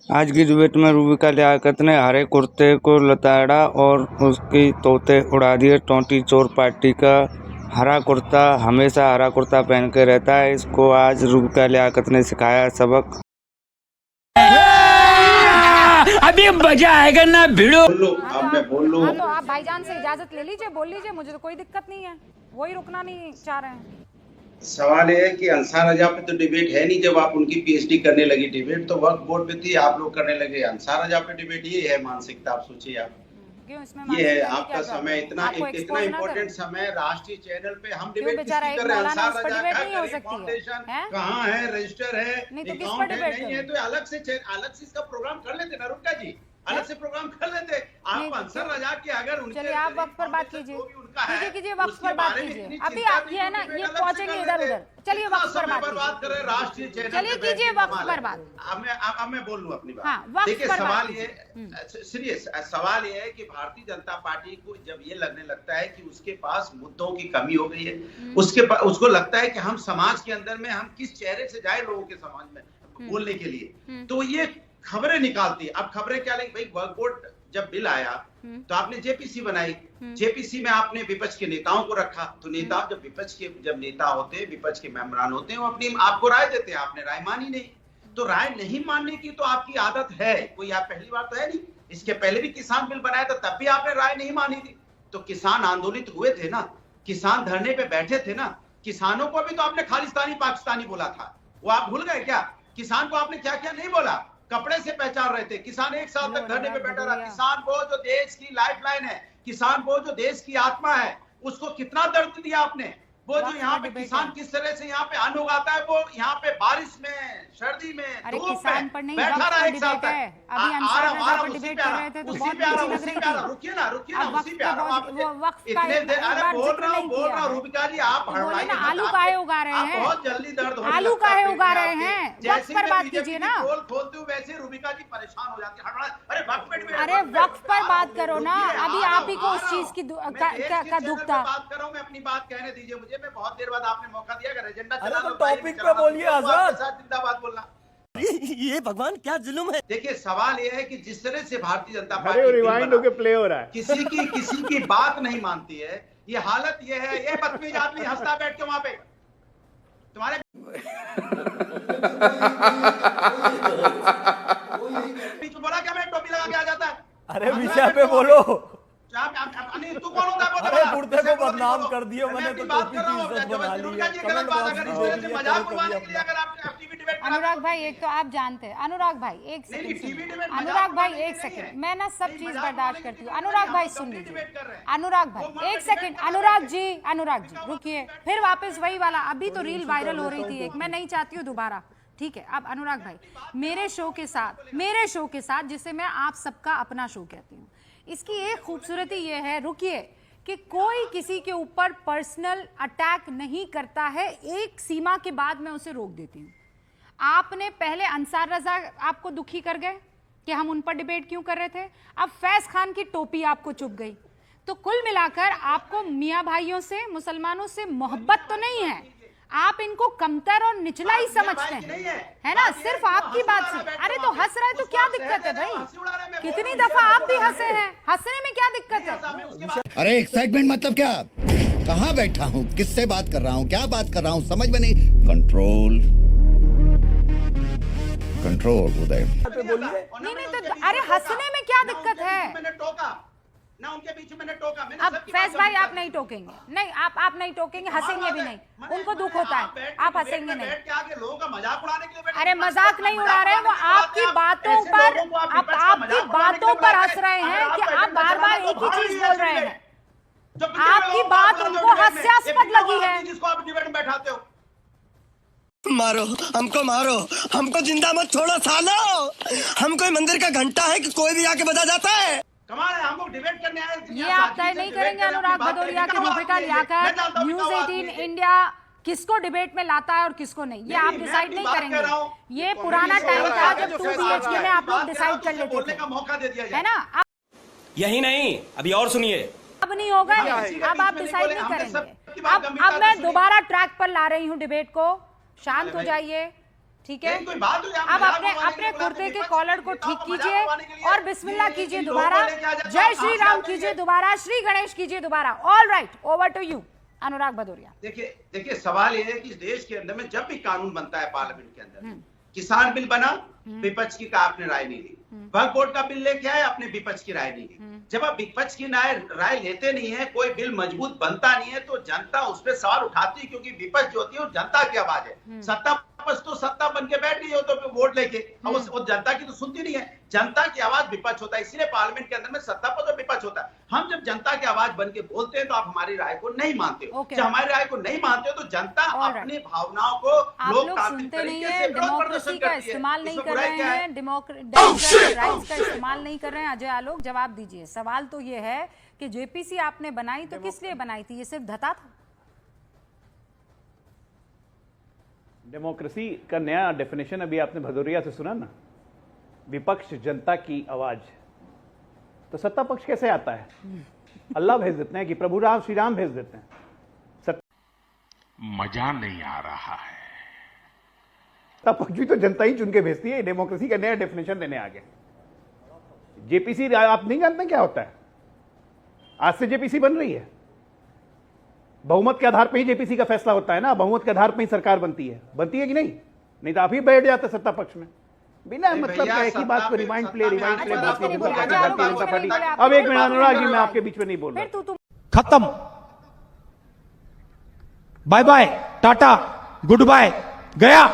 आज की डिबेट में रूबिका लियाकत ने हरे कुर्ते को लताड़ा और उसकी तोते उड़ा दिए। टोंटी चोर पार्टी का हरा कुर्ता हमेशा हरा कुर्ता पहन के रहता है। इसको आज रूबिका लियाकत ने सिखाया सबक। अभी मजा आएगा ना भिड़ो। बोल लो। हाँ तो आप भाईजान से इजाजत ले लीजिए, बोल लीजिए, मुझे तो कोई दिक्कत नहीं है। वही रुकना नहीं चाह रहे हैं। सवाल ये है कि अंसार रजा पे तो डिबेट है नहीं। जब आप उनकी पीएचडी करने लगी, डिबेट तो वक्त बोर्ड पे थी, आप लोग करने लगे अंसार रजा पे डिबेट। ये है मानसिकता। आप सोचिए, आप क्यों इसमें ये है आपका समय, इतना इम्पोर्टेंट समय राष्ट्रीय चैनल पे हम डिबेट कर रहे हैं। अंसार रजा का फाउंडेशन कहाँ है, रजिस्टर है, अकाउंट है, नहीं है तो अलग से इसका प्रोग्राम कर लेते ना रुका जी, अलग से प्रोग्राम कर लेते। आप अंसार रजा की अगर चलिए आप वक्त पर बात कीजिए, कीजिए वक्त पर बात कीजिए। अभी आप ये है ना, ये पहुंचेंगे इधर उधर। चलिए वक्त पर बात करें राष्ट्रीय चैनल। चलिए कीजिए वक्त पर बात। अब मैं बोल लूं अपनी बात। हाँ, देखिए सवाल ये सीरियस सवाल ये है कि भारतीय जनता पार्टी को जब ये लगने लगता है कि उसके पास मुद्दों की कमी हो गई है, उसको लगता है कि हम समाज के अंदर में हम किस चेहरे से जाए लोगों के समाज में बोलने के लिए, तो ये खबरें निकालती है। अब खबरें क्या लेंगे भाई, वर्क बोर्ड जब बिल आया तो आपने जेपीसी बनाई, जेपीसी में आपने विपक्ष के नेताओं को रखा। तो नेता जब नेता होते हैं, विपक्ष के मेंबरान होते हैं, वो अपनी आपको राय देते हैं। आपने राय मानी नहीं, तो राय नहीं मानने की तो आपकी आदत है, कोई आप पहली बार तो है नहीं। इसके पहले भी किसान बिल बनाया था, तब भी आपने राय नहीं मानी थी। तो किसान आंदोलित हुए थे ना, किसान धरने पे बैठे थे ना। किसानों को भी तो आपने खालिस्तानी पाकिस्तानी बोला था, वो आप भूल गए क्या? किसान को आपने क्या क्या नहीं बोला, कपड़े से पहचान रहे थे। किसान एक साल तक धरने पे बैठा रहा। किसान वो जो देश की लाइफलाइन है, किसान वो जो देश की आत्मा है, उसको कितना दर्द दिया आपने। वो जो यहाँ पे किसान किस तरह से यहाँ पे अन्न उगाता है, वो यहाँ पे बारिश में, सर्दी में, धूप में बैठा रहा एक साल तक। रुकिए ना उसी पे आ रहा हूँ। इतने देर अरे बोल रहा हूँ रूबिका जी, आप आलू काहे उगा रहे हैं, बहुत जल्दी दर्द हो, आलू काहे उगा रहे हैं, जैसे पर बात कीजिए ना। खोलते हुए वैसे रूबिका जी परेशान हो जाती है। अरे वक्त पर बात करो ना, अभी आप ही को उस चीज की का दुख था। बात कर रहा हूँ मैं, अपनी बात कहने दीजिए मुझे। मैं बहुत देर बाद आपने मौका दिया, अगर एजेंडा चला तो टॉपिक पे बोलिए आजाद। जिंदाबाद बोलना। ये भगवान क्या जुल्म है। देखिए सवाल ये है कि जिस तरह से भारतीय जनता पार्टी रिवाइंड होके प्ले हो रहा है, किसी की बात नहीं मानती है। ये हालत ये है, ये बदतमीज आदमी हंसता बैठ के वहां पे तुम्हारे बीच में बोला क्या, मैं टोपी लगा के आ जाता है। अरे विषय पे बोलो। तू कौन होता है? अरे कुर्ते को बदनाम कर दियो, मैंने तो टोपी की इज्जत बना ली है। अनुराग भाई एक तो आप जानते हैं, अनुराग भाई एक सेकंड, मैं ना सब चीज बर्दाश्त करती हूँ। अनुराग भाई सुन लीजिए, अनुराग भाई एक सेकंड, अनुराग जी रुकिए, फिर वापस वही वाला। अभी तो रील वायरल हो रही थी एक, मैं नहीं चाहती हूँ दोबारा, ठीक है। अब अनुराग भाई मेरे शो के साथ जिसे मैं आप सबका अपना शो कहती हूँ, इसकी एक खूबसूरती ये है, रुकिए, कि कोई किसी के ऊपर पर्सनल अटैक नहीं करता है। एक सीमा के बाद मैं उसे रोक देती हूँ। आपने पहले अंसार रजा आपको दुखी कर गए कि हम उन पर डिबेट क्यों कर रहे थे, अब फैज खान की टोपी आपको चुभ गई। तो कुल मिलाकर आपको मियाँ भाइयों से, मुसलमानों से मोहब्बत तो नहीं है, आप इनको कमतर और निचला ही समझते हैं, है ना? सिर्फ आपकी बात से। अरे तो हंस रहा है तो क्या दिक्कत है भाई? कितनी दफा आप भी हंसे हैं, हंसने में क्या दिक्कत है? अरे एक्साइटमेंट मतलब क्या? कहाँ बैठा हूँ, किससे बात कर रहा हूँ, क्या बात कर रहा हूँ, समझ में नहीं। कंट्रोल उदय। नहीं तो अरे हंसने में क्या दिक्कत है? ना उनके बीच में मैंने टोका। अब फैज भाई आप नहीं टोकेंगे, नहीं आप नहीं टोकेंगे, हंसेंगे भी नहीं, उनको दुख होता है, आप हंसेंगे नहीं। लोगों का मजाक उड़ाने के लिए अरे मजाक नहीं उड़ा रहे, वो आपकी बातों पर हंस रहे हैं कि आप बार बार एक ही चीज बोल रहे हैं। आपकी बात उनको हास्यास्पद लगी है, जिसको आप डिबेट में बैठाते हो। मारो हमको जिंदा मत छोड़ो सालो। हम कोई मंदिर का घंटा है कि कोई भी आके बजा जाता है। कमाल है, हम लोग डिबेट करने आए। ये आप तय नहीं करेंगे अनुराग भदौरिया की रूबिका लियाकत, न्यूज़ 18 इंडिया किसको डिबेट में लाता है और किसको नहीं, ये आप डिसाइड नहीं करेंगे। ये पुराना टाइम था जब 2 BHK में आप लोग डिसाइड कर लेते थे, है ना? यही नहीं, अभी और सुनिए। अब नहीं होगा, अब आप डिसाइड नहीं करेंगे। अब मैं दोबारा ट्रैक पर ला रही हूँ डिबेट को, शांत हो जाइए, ठीक है, यही कोई बात हुई? आप अब मजाक अपने उड़ाने अपने के लिए बुलाते कुर्ते के विपक्ष कॉलर को तो ठीक आप मजाक कीजिए उड़ाने के लिए और बिस्मिल्लाह ये कीजिए इन दोबारा, लोगों को लेके आ जाते हो, जय आप श्री कहाँ राम से कीजिए आते दोबारा, श्री गणेश कीजिए दोबारा। All right, over to you Anurag Bhadauria. देखिए सवाल यह है कि इस देश के अंदर में जब भी कानून बनता है पार्लियामेंट के अंदर, किसान बिल बना, विपक्ष की का आपने राय नहीं ली, वक्फ बोर्ड का बिल लेके आए, आपने विपक्ष की राय नहीं ली। जब आप विपक्ष की राय लेते नहीं है, कोई बिल मजबूत बनता नहीं है, तो जनता उस पर सवाल उठाती है, क्योंकि विपक्ष जो होती है वो जनता की आवाज है। सत्ता पक्ष तो सत्ता बन के बैठ गई हो तो वोट लेके, अब वो जनता की तो सुनती नहीं है। जनता की आवाज विपक्ष होता है, इसीलिए पार्लियामेंट के अंदर में सत्ता पक्ष और विपक्ष होता है। हम जब जनता की आवाज बन के बोलते हैं तो आप हमारी राय को नहीं मानते हो। जब हमारी राय को नहीं मानते हो तो जनता अपनी भावनाओं को लोकतांत्रिक तरीके से विरोध प्रदर्शन का करती है। इस्तेमाल नहीं इसमें कर बुराई रहे क्या है? हैं, डेमोक्रेटिक राइट्स का इस्तेमाल नहीं कर रहे हैं। अजय आलोक जवाब दीजिए। सवाल तो ये है कि जेपीसी आपने बनाई तो किस लिए बनाई थी? ये सिर्फ धता था? डेमोक्रेसी का नया डेफिनेशन अभी आपने भदौरिया से सुना ना, विपक्ष जनता की आवाज। तो सत्ता पक्ष कैसे आता है? अल्लाह भेज देते हैं कि प्रभु राम श्री राम भेज देते हैं। मजा नहीं आ रहा है। सत्ता पक्ष भी तो जनता ही चुन के भेजती है। डेमोक्रेसी का नया डेफिनेशन देने आ गए। जेपीसी आप नहीं जानते क्या होता है? आज से जेपीसी बन रही है, बहुमत के आधार पर ही जेपीसी का फैसला होता है ना। बहुमत के आधार पर ही सरकार बनती है कि नहीं? नहीं तो आप ही बैठ जाते सत्ता पक्ष में बिना मतलब का। एक ही बात को rewind play Bharatiya Janata party. अब एक मिनट अनुराग जी, मैं आपके बीच में नहीं बोल रहा। खत्म, bye bye, tata, goodbye, गया।